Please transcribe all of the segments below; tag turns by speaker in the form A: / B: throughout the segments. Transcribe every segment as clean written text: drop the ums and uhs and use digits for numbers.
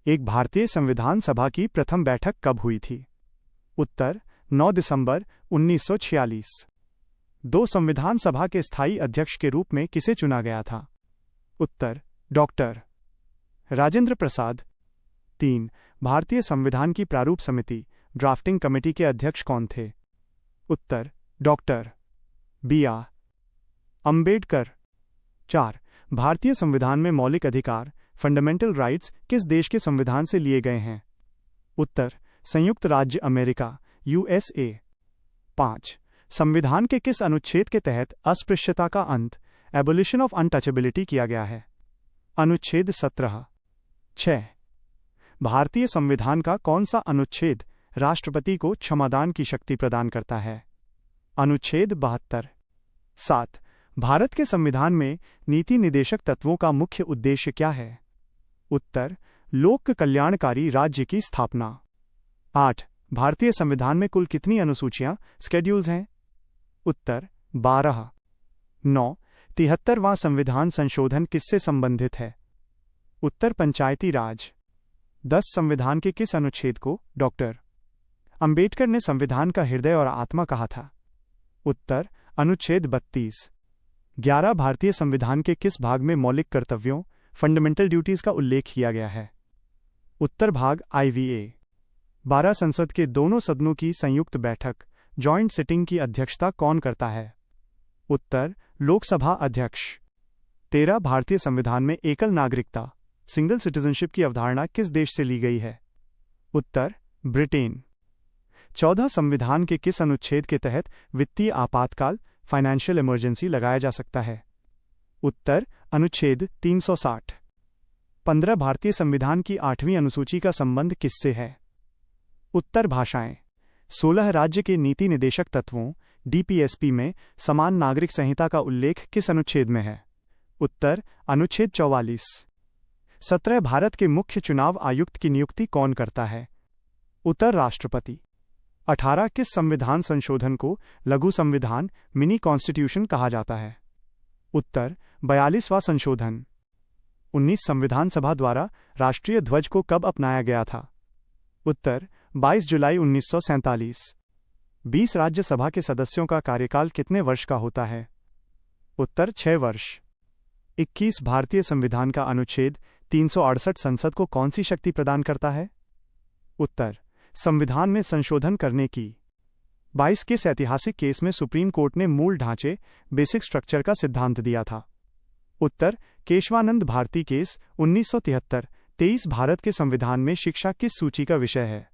A: एक भारतीय संविधान सभा की प्रथम बैठक कब हुई थी? उत्तर 9 दिसंबर 1946। दो संविधान सभा के स्थायी अध्यक्ष के रूप में किसे चुना गया था? उत्तर डॉक्टर राजेंद्र प्रसाद। 3 भारतीय संविधान की प्रारूप समिति ड्राफ्टिंग कमेटी के अध्यक्ष कौन थे? उत्तर डॉक्टर बी.आर. अंबेडकर। 4 भारतीय संविधान में मौलिक अधिकार फंडामेंटल राइट्स किस देश के संविधान से लिए गए हैं? उत्तर संयुक्त राज्य अमेरिका USA। 5 संविधान के किस अनुच्छेद के तहत अस्पृश्यता का अंत एबोलिशन ऑफ अनटचेबिलिटी किया गया है? अनुच्छेद 17। 6 भारतीय संविधान का कौन सा अनुच्छेद राष्ट्रपति को क्षमादान की शक्ति प्रदान करता है? अनुच्छेद 72। 7 भारत के संविधान में नीति निदेशक तत्वों का मुख्य उद्देश्य क्या है? उत्तर लोक कल्याणकारी राज्य की स्थापना। 8 भारतीय संविधान में कुल कितनी अनुसूचियां स्केड्यूल्स हैं? उत्तर 12। 9 73वां संविधान संशोधन किससे संबंधित है? उत्तर पंचायती राज। 10 संविधान के किस अनुच्छेद को डॉक्टर अंबेडकर ने संविधान का हृदय और आत्मा कहा था? उत्तर अनुच्छेद 32। 11 भारतीय संविधान के किस भाग में मौलिक कर्तव्यों फंडामेंटल ड्यूटीज का उल्लेख किया गया है? उत्तर भाग IVA। 12 संसद के दोनों सदनों की संयुक्त बैठक जॉइंट सिटिंग की अध्यक्षता कौन करता है? उत्तर लोकसभा अध्यक्ष। 13 भारतीय संविधान में एकल नागरिकता सिंगल सिटीजनशिप की अवधारणा किस देश से ली गई है? उत्तर ब्रिटेन। 14 संविधान के किस अनुच्छेद के तहत वित्तीय आपातकाल फाइनेंशियल इमरजेंसी लगाया जा सकता है? उत्तर अनुच्छेद 360। 15 भारतीय संविधान की 8वीं अनुसूची का संबंध किससे है? उत्तर भाषाएं। 16 राज्य के नीति निदेशक तत्वों DPSP में समान नागरिक संहिता का उल्लेख किस अनुच्छेद में है? उत्तर अनुच्छेद 44। 17 भारत के मुख्य चुनाव आयुक्त की नियुक्ति कौन करता है? उत्तर राष्ट्रपति। 18 किस संविधान संशोधन को लघु संविधान मिनी कॉन्स्टिट्यूशन कहा जाता है? उत्तर 42वां संशोधन। 19 संविधान सभा द्वारा राष्ट्रीय ध्वज को कब अपनाया गया था? उत्तर 22 जुलाई 1947। 20 राज्यसभा के सदस्यों का कार्यकाल कितने वर्ष का होता है? उत्तर 6 वर्ष। 21 भारतीय संविधान का अनुच्छेद 368 संसद को कौन सी शक्ति प्रदान करता है? उत्तर संविधान में संशोधन करने की। 22 किस ऐतिहासिक केस में सुप्रीम कोर्ट ने मूल ढांचे बेसिक स्ट्रक्चर का सिद्धांत दिया था? उत्तर केशवानंद भारती केस 1973। 23 भारत के संविधान में शिक्षा किस सूची का विषय है?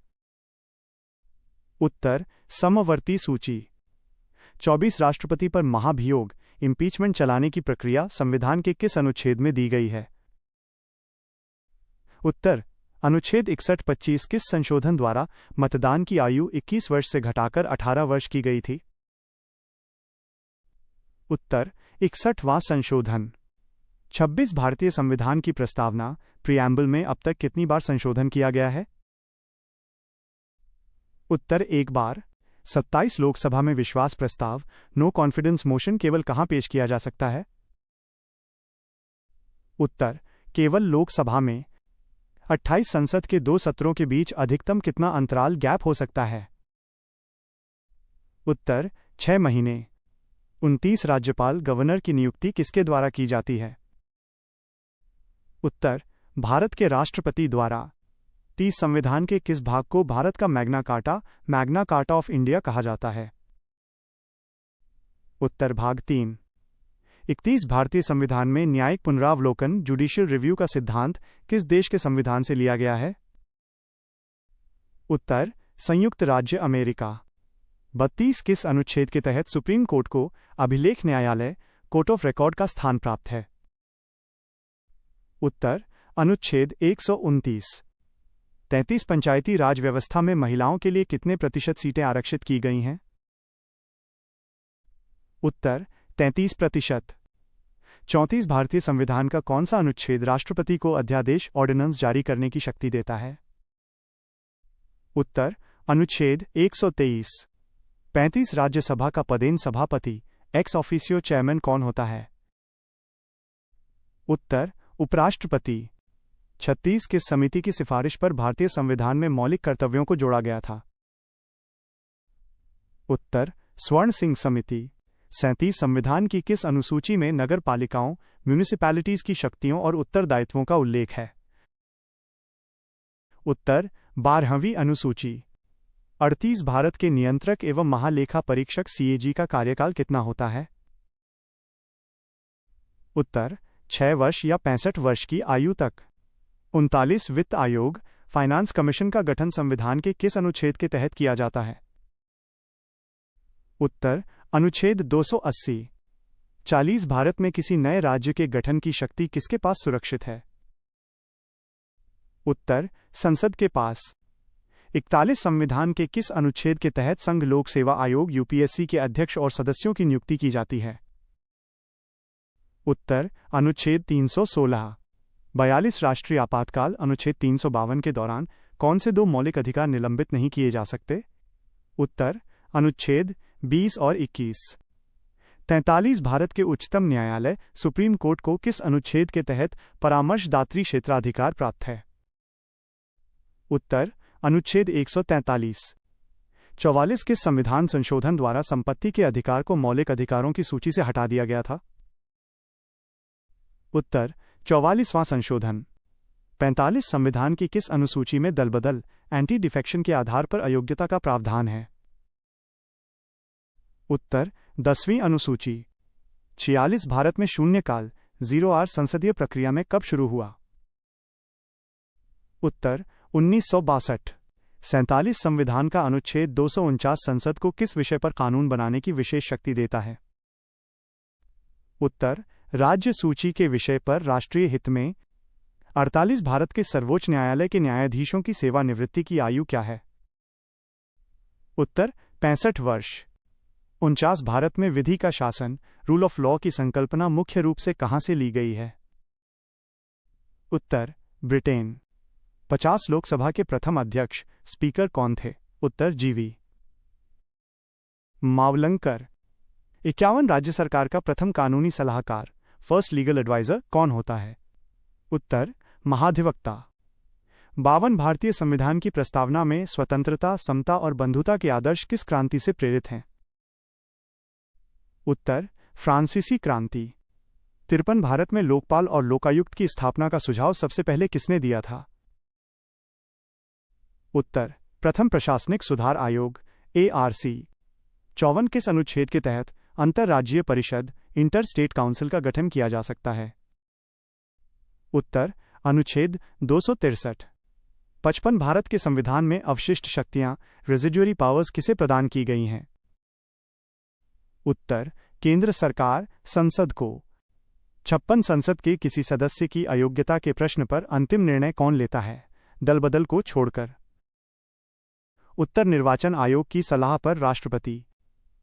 A: उत्तर समवर्ती सूची। 24 राष्ट्रपति पर महाभियोग इम्पीचमेंट चलाने की प्रक्रिया संविधान के किस अनुच्छेद में दी गई है? उत्तर अनुच्छेद 61-25 किस संशोधन द्वारा मतदान की आयु 21 वर्ष से घटाकर 18 वर्ष की गई थी? उत्तर 61वां संशोधन। 26 भारतीय संविधान की प्रस्तावना प्रीएम्बल में अब तक कितनी बार संशोधन किया गया है? उत्तर 1 बार। 27 लोकसभा में विश्वास प्रस्ताव नो कॉन्फिडेंस मोशन केवल कहां पेश किया जा सकता है? उत्तर केवल लोकसभा में। 28 संसद के 2 सत्रों के बीच अधिकतम कितना अंतराल गैप हो सकता है? उत्तर 6 महीने। 29 राज्यपाल गवर्नर की नियुक्ति किसके द्वारा की जाती है? उत्तर भारत के राष्ट्रपति द्वारा। 30 संविधान के किस भाग को भारत का मैग्ना कार्टा ऑफ इंडिया कहा जाता है? उत्तर भाग 3। 31 भारतीय संविधान में न्यायिक पुनरावलोकन जुडिशियल रिव्यू का सिद्धांत किस देश के संविधान से लिया गया है? उत्तर संयुक्त राज्य अमेरिका। 32 किस अनुच्छेद के तहत सुप्रीम कोर्ट को अभिलेख न्यायालय कोर्ट ऑफ रिकॉर्ड का स्थान प्राप्त है? उत्तर अनुच्छेद 129। 33 पंचायती राज व्यवस्था में महिलाओं के लिए कितने प्रतिशत सीटें आरक्षित की गई हैं? उत्तर 33%। 34 भारतीय संविधान का कौन सा अनुच्छेद राष्ट्रपति को अध्यादेश ऑर्डिनेंस जारी करने की शक्ति देता है? उत्तर अनुच्छेद 123। 35 राज्यसभा का पदेन सभापति एक्स ऑफिशियो चेयरमैन कौन होता है? उत्तर उपराष्ट्रपति। 36 किस समिति की सिफारिश पर भारतीय संविधान में मौलिक कर्तव्यों को जोड़ा गया था? उत्तर स्वर्ण सिंह समिति। 37 संविधान की किस अनुसूची में नगर पालिकाओं म्यूनिसिपैलिटीज की शक्तियों और उत्तरदायित्वों का उल्लेख है? उत्तर 12वीं अनुसूची। 38 भारत के नियंत्रक एवं महालेखा परीक्षक सीएजी का कार्यकाल कितना होता है? उत्तर 6 वर्ष या 65 वर्ष की आयु तक। 39 वित्त आयोग फाइनेंस कमीशन का गठन संविधान के किस अनुच्छेद के तहत किया जाता है? उत्तर अनुच्छेद 280। 40 भारत में किसी नए राज्य के गठन की शक्ति किसके पास सुरक्षित है? उत्तर संसद के पास। 41 संविधान के किस अनुच्छेद के तहत संघ लोक सेवा आयोग यूपीएससी के अध्यक्ष और सदस्यों की नियुक्ति की जाती है? उत्तर अनुच्छेद 316। 42 राष्ट्रीय आपातकाल अनुच्छेद 352 के दौरान कौन से 2 मौलिक अधिकार निलंबित नहीं किए जा सकते? उत्तर अनुच्छेद 20 और 21। 43 भारत के उच्चतम न्यायालय सुप्रीम कोर्ट को किस अनुच्छेद के तहत परामर्शदात्री क्षेत्राधिकार प्राप्त है? उत्तर अनुच्छेद 143। 44 किस संविधान संशोधन द्वारा संपत्ति के अधिकार को मौलिक अधिकारों की सूची से हटा दिया गया था? उत्तर 44वां संशोधन। 45 संविधान की किस अनुसूची में दलबदल एंटी डिफेक्शन के आधार पर अयोग्यता का प्रावधान है? उत्तर 10वीं अनुसूची। 46 भारत में शून्यकाल 0R संसदीय प्रक्रिया में कब शुरू हुआ? उत्तर 1962। 47 संविधान का अनुच्छेद 249 संसद को किस विषय पर कानून बनाने की विशेष शक्ति देता है? उत्तर राज्य सूची के विषय पर राष्ट्रीय हित में। 48 भारत के सर्वोच्च न्यायालय के न्यायाधीशों की सेवानिवृत्ति की आयु क्या है? उत्तर 65 वर्ष। 49 भारत में विधि का शासन रूल ऑफ लॉ की संकल्पना मुख्य रूप से कहां से ली गई है? उत्तर ब्रिटेन। 50 लोकसभा के प्रथम अध्यक्ष स्पीकर कौन थे? उत्तर जीवी मावलंकर। 51 राज्य सरकार का प्रथम कानूनी सलाहकार फर्स्ट लीगल एडवाइजर कौन होता है? उत्तर महाधिवक्ता। 52 भारतीय संविधान की प्रस्तावना में स्वतंत्रता, समता और बंधुता के आदर्श किस क्रांति से प्रेरित हैं? उत्तर फ्रांसीसी क्रांति। 53 भारत में लोकपाल और लोकायुक्त की स्थापना का सुझाव सबसे पहले किसने दिया था? उत्तर प्रथम प्रशासनिक सुधार आयोग ARC। 54 किस अनुच्छेद के तहत अंतरराज्यीय परिषद इंटर स्टेट काउंसिल का गठन किया जा सकता है? उत्तर अनुच्छेद 263। 55 भारत के संविधान में अवशिष्ट शक्तियां रेजिडुअरी पावर्स किसे प्रदान की गई हैं? उत्तर केंद्र सरकार संसद को। 56 संसद के किसी सदस्य की अयोग्यता के प्रश्न पर अंतिम निर्णय कौन लेता है, दलबदल को छोड़कर? उत्तर निर्वाचन आयोग की सलाह पर राष्ट्रपति।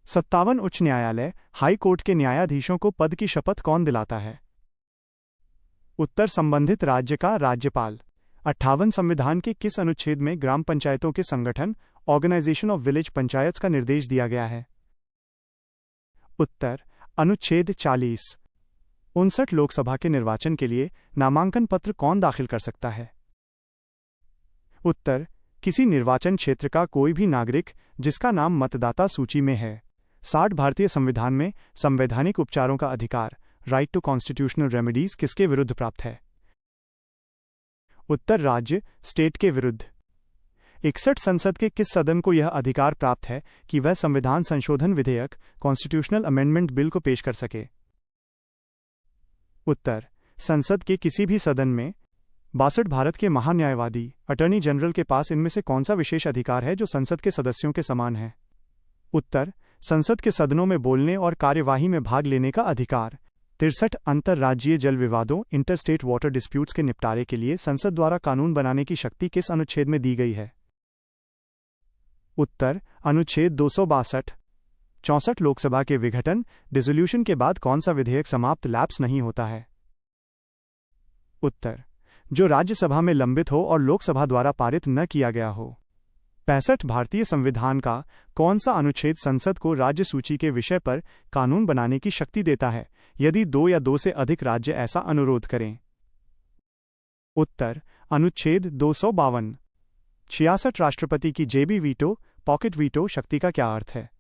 A: 57 उच्च न्यायालय हाई कोर्ट के न्यायाधीशों को पद की शपथ कौन दिलाता है? उत्तर संबंधित राज्य का राज्यपाल। 58 संविधान के किस अनुच्छेद में ग्राम पंचायतों के संगठन ऑर्गेनाइजेशन ऑफ विलेज पंचायत्स का निर्देश दिया गया है? उत्तर अनुच्छेद 40। 59 लोकसभा के निर्वाचन के लिए नामांकन पत्र कौन दाखिल कर सकता है? उत्तर किसी निर्वाचन क्षेत्र का कोई भी नागरिक जिसका नाम मतदाता सूची में है। 60 भारतीय संविधान में संवैधानिक उपचारों का अधिकार राइट टू कॉन्स्टिट्यूशनल रेमेडीज किसके विरुद्ध प्राप्त है? उत्तर राज्य स्टेट के विरुद्ध। 61 संसद के किस सदन को यह अधिकार प्राप्त है कि वह संविधान संशोधन विधेयक कॉन्स्टिट्यूशनल अमेंडमेंट बिल को पेश कर सके? उत्तर संसद के किसी भी सदन में। 62 भारत के महान्यायवादी अटॉर्नी जनरल के पास इनमें से कौन सा विशेष अधिकार है जो संसद के सदस्यों के समान है? उत्तर संसद के सदनों में बोलने और कार्यवाही में भाग लेने का अधिकार। 63 अंतर्राज्यीय जल विवादों इंटरस्टेट वाटर डिस्प्यूट्स के निपटारे के लिए संसद द्वारा कानून बनाने की शक्ति किस अनुच्छेद में दी गई है? उत्तर अनुच्छेद 262। 64 लोकसभा के विघटन डिसोल्यूशन के बाद कौन सा विधेयक समाप्त लैप्स नहीं होता है? उत्तर जो राज्यसभा में लंबित हो और लोकसभा द्वारा पारित न किया गया हो। 65 भारतीय संविधान का कौन सा अनुच्छेद संसद को राज्य सूची के विषय पर कानून बनाने की शक्ति देता है यदि 2 या 2 से अधिक राज्य ऐसा अनुरोध करें? उत्तर अनुच्छेद 252। 66 राष्ट्रपति की जेबी वीटो, पॉकेट वीटो शक्ति का क्या अर्थ है?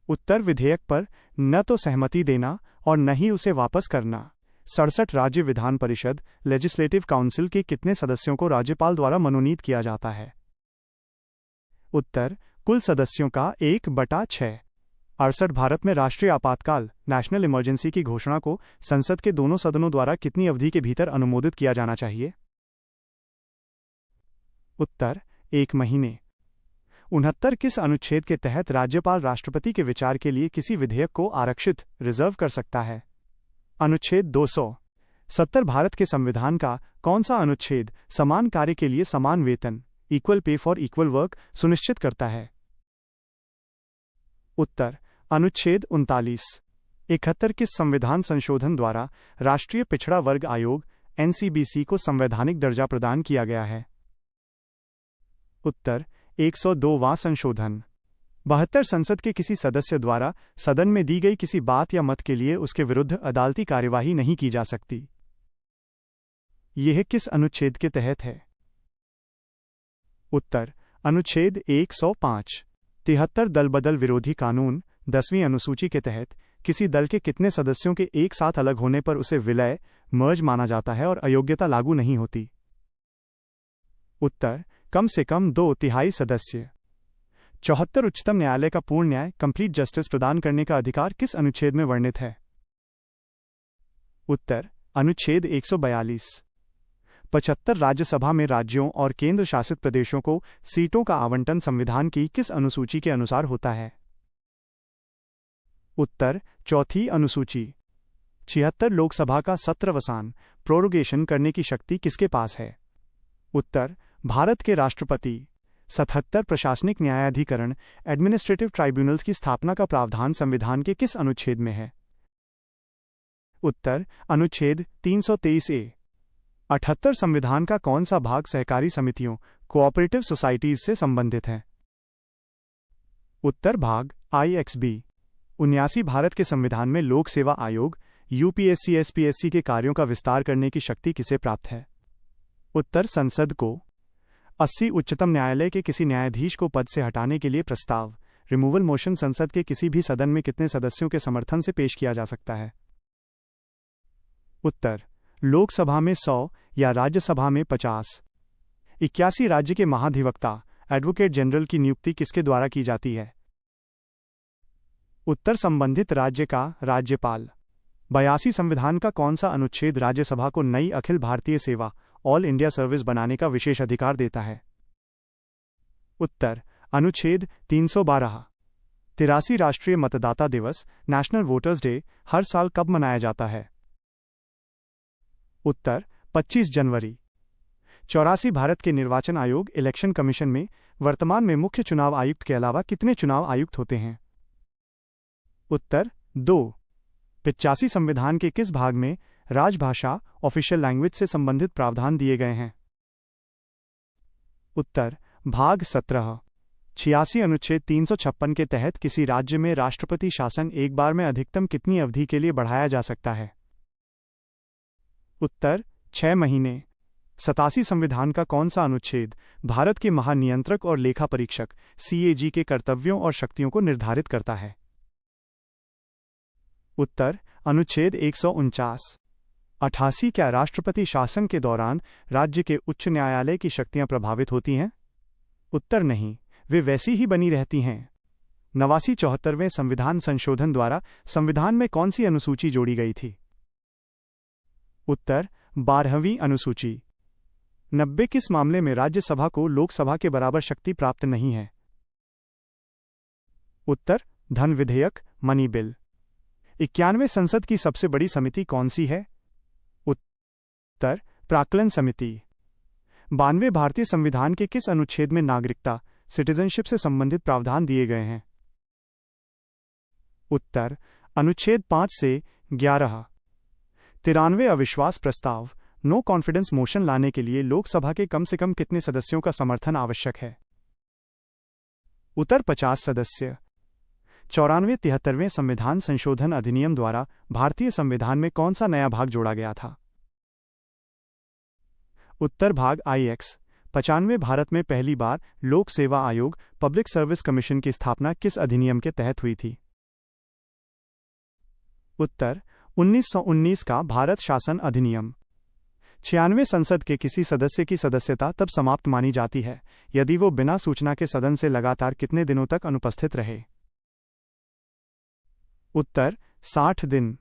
A: उत्तर, विधेयक पर न तो सहमति देना और न ही उसे वापस करना। 67 राज्य विधान परिषद लेजिस्लेटिव काउंसिल के कितने सदस्यों को राज्यपाल द्वारा मनोनीत किया जाता है? उत्तर, कुल सदस्यों का 1/6। 68 भारत में राष्ट्रीय आपातकाल नेशनल इमरजेंसी की घोषणा को संसद के दोनों सदनों द्वारा कितनी अवधि के भीतर अनुमोदित किया जाना चाहिए? उत्तर, 1 महीने। 69 किस अनुच्छेद के तहत राज्यपाल राष्ट्रपति के विचार के लिए किसी विधेयक को आरक्षित रिजर्व कर सकता है? अनुच्छेद 270 भारत के संविधान का कौन सा अनुच्छेद समान कार्य के लिए समान वेतन equal pay for equal work सुनिश्चित करता है? उत्तर, अनुच्छेद 39। 71 किस संविधान संशोधन द्वारा राष्ट्रीय पिछड़ा वर्ग आयोग एनसीबीसी को संवैधानिक दर्जा प्रदान किया गया है? उत्तर, 102वां संशोधन। 72 संसद के किसी सदस्य द्वारा सदन में दी गई किसी बात या मत के लिए उसके विरुद्ध अदालती कार्यवाही नहीं की जा सकती। यह किस अनुच्छेद के तहत है? उत्तर, अनुच्छेद 105। 73 दल बदल विरोधी कानून 10वीं अनुसूची के तहत किसी दल के कितने सदस्यों के एक साथ अलग होने पर उसे विलय मर्ज माना जाता है और अयोग्यता लागू नहीं होती? उत्तर, कम से कम 2/3 सदस्य। 74 उच्चतम न्यायालय का पूर्ण न्याय कंप्लीट जस्टिस प्रदान करने का अधिकार किस अनुच्छेद में वर्णित है? उत्तर, अनुच्छेद 142। 75 राज्यसभा में राज्यों और केंद्र शासित प्रदेशों को सीटों का आवंटन संविधान की किस अनुसूची के अनुसार होता है? उत्तर, चौथी अनुसूची। 76 लोकसभा का सत्रवसान प्रोरोगेशन करने की शक्ति किसके पास है? उत्तर, भारत के राष्ट्रपति। 77 प्रशासनिक न्यायाधिकरण एडमिनिस्ट्रेटिव ट्राइब्यूनल्स की स्थापना का प्रावधान संविधान के किस अनुच्छेद में है? उत्तर, अनुच्छेद 323A। 78 संविधान का कौन सा भाग सहकारी समितियों कोऑपरेटिव सोसाइटीज से संबंधित है? उत्तर, भाग IXB। 79 भारत के संविधान में लोक सेवा आयोग UPSC SPSC के कार्यों का विस्तार करने की शक्ति किसे प्राप्त है? उत्तर, संसद को। 80 उच्चतम न्यायालय के किसी न्यायाधीश को पद से हटाने के लिए प्रस्ताव रिमूवल मोशन संसद के किसी भी सदन में कितने सदस्यों के समर्थन से पेश किया जा सकता है? उत्तर, लोकसभा में 100 या राज्यसभा में 50। 81 राज्य के महाधिवक्ता एडवोकेट जनरल की नियुक्ति किसके द्वारा की जाती है? उत्तर, संबंधित राज्य का राज्यपाल। 82 संविधान का कौन सा अनुच्छेद राज्यसभा को नई अखिल भारतीय सेवा ऑल इंडिया सर्विस बनाने का विशेष अधिकार देता है? उत्तर, अनुच्छेद 312। 83 राष्ट्रीय मतदाता दिवस नेशनल वोटर्स डे हर साल कब मनाया जाता है? उत्तर, 25 जनवरी। 84 भारत के निर्वाचन आयोग इलेक्शन कमीशन में वर्तमान में मुख्य चुनाव आयुक्त के अलावा कितने चुनाव आयुक्त होते हैं? उत्तर, 2। 85 संविधान के किस भाग में राजभाषा ऑफिशियल लैंग्वेज से संबंधित प्रावधान दिए गए हैं? उत्तर, भाग 17। 86 अनुच्छेद 356 के तहत किसी राज्य में राष्ट्रपति शासन एक बार में अधिकतम कितनी अवधि के लिए बढ़ाया जा सकता है? उत्तर, 6 महीने। 87 संविधान का कौन सा अनुच्छेद भारत के महानियंत्रक और लेखा परीक्षक CAG के कर्तव्यों और शक्तियों को निर्धारित करता है? उत्तर, अनुच्छेद 149। 88 क्या राष्ट्रपति शासन के दौरान राज्य के उच्च न्यायालय की शक्तियां प्रभावित होती हैं? उत्तर, नहीं, वे वैसी ही बनी रहती हैं। 89 74वें संविधान संशोधन द्वारा संविधान में कौन सी अनुसूची जोड़ी गई थी? उत्तर, 12वीं अनुसूची। 90 किस मामले में राज्यसभा को लोकसभा के बराबर शक्ति प्राप्त नहीं है? उत्तर, धन विधेयक मनी बिल। 91 संसद की सबसे बड़ी समिति कौन सी है? उत्तर, प्राक्कलन समिति। 92 भारतीय संविधान के किस अनुच्छेद में नागरिकता सिटीजनशिप से संबंधित प्रावधान दिए गए हैं? उत्तर, अनुच्छेद 5 से 11। 93 अविश्वास प्रस्ताव नो कॉन्फिडेंस मोशन लाने के लिए लोकसभा के कम से कम कितने सदस्यों का समर्थन आवश्यक है? उत्तर, 50 सदस्य। 94 73वें संविधान संशोधन अधिनियम द्वारा भारतीय संविधान में कौन सा नया भाग जोड़ा गया था? उत्तर भाग IX 95 भारत में पहली बार लोक सेवा आयोग पब्लिक सर्विस कमीशन की स्थापना किस अधिनियम के तहत हुई थी? उत्तर 1919 का भारत शासन अधिनियम। 96 संसद के किसी सदस्य की सदस्यता तब समाप्त मानी जाती है यदि वो बिना सूचना के सदन से लगातार कितने दिनों तक अनुपस्थित रहे? उत्तर 60 दिन।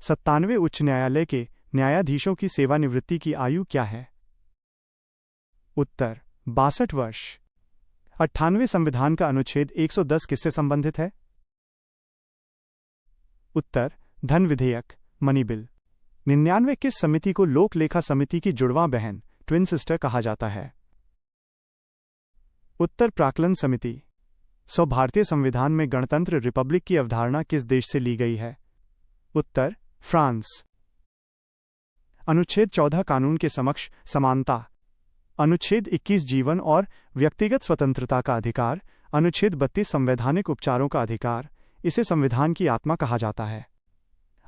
A: 97 उच्च न्यायालय के न्यायाधीशों की सेवानिवृत्ति की आयु क्या है? उत्तर 62 वर्ष। 98 संविधान का अनुच्छेद 110 किससे संबंधित है? उत्तर धन विधेयक मनी बिल। 99 किस समिति को लोक लेखा समिति की जुड़वां बहन ट्विन सिस्टर कहा जाता है? उत्तर प्राक्कलन समिति। 100 भारतीय संविधान में गणतंत्र रिपब्लिक की अवधारणा किस देश से ली गई है? उत्तर फ्रांस। अनुच्छेद 14 कानून के समक्ष समानता। अनुच्छेद 21 जीवन और व्यक्तिगत स्वतंत्रता का अधिकार। अनुच्छेद 32 संवैधानिक उपचारों का अधिकार। इसे संविधान की आत्मा कहा जाता है।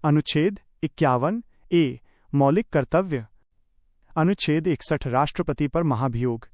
A: अनुच्छेद 51 मौलिक कर्तव्य। अनुच्छेद 61 राष्ट्रपति पर महाभियोग।